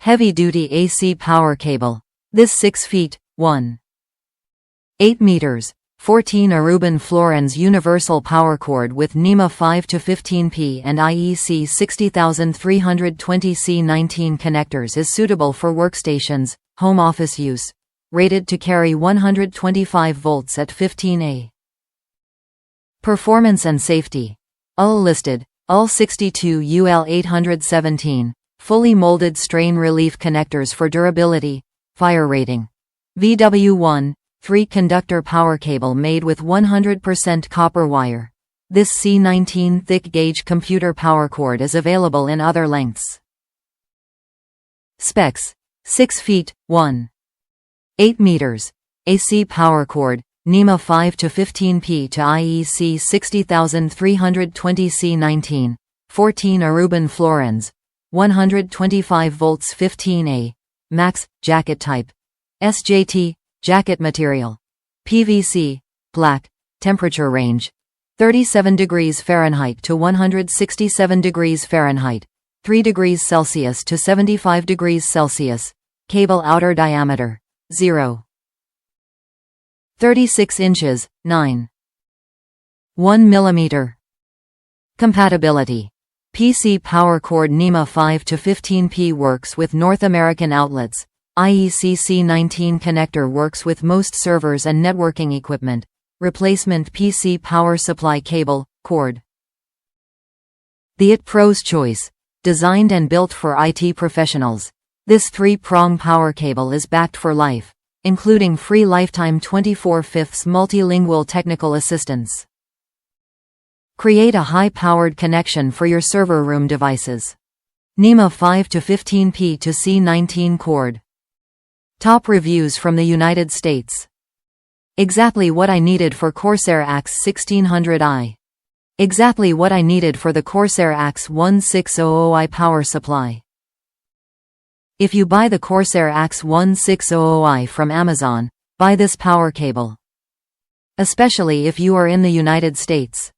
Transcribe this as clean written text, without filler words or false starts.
Heavy-duty AC power cable. This 6 feet, 1.8 meters, 14 Aruban Florins universal power cord with NEMA 5 to 15P and IEC 60320 C19 connectors is suitable for workstations, home office use. Rated to carry 125 volts at 15A. Performance and safety. UL listed, UL62 UL817, fully molded strain relief connectors for durability, fire rating. VW1, 3 conductor power cable made with 100% copper wire. This C19 thick gauge computer power cord is available in other lengths. Specs: 6 feet, 1.8 meters, AC power cord, NEMA 5 to 15P to IEC 60320 C19, 14 Aruban Florins, 125 volts 15A, max, jacket type. SJT, jacket material. PVC, black, temperature range. 37 degrees Fahrenheit to 167 degrees Fahrenheit, 3 degrees Celsius to 75 degrees Celsius. Cable outer diameter, 0. 36 inches, 9. 1 millimeter. Compatibility. PC power cord NEMA 5 to 15P works with North American outlets. IEC C19 connector works with most servers and networking equipment. Replacement PC power supply cable, cord. The IT Pro's choice. Designed and built for IT professionals. This 3-prong power cable is backed for life, including free lifetime 24/5 multilingual technical assistance. Create a high-powered connection for your server room devices. NEMA 5 to 15P to C19 cord. Top reviews from the United States. Exactly what I needed for Corsair AX 1600i. Exactly what I needed for the Corsair AX 1600i power supply. If you buy the Corsair AX 1600i from Amazon, buy this power cable. Especially if you are in the United States.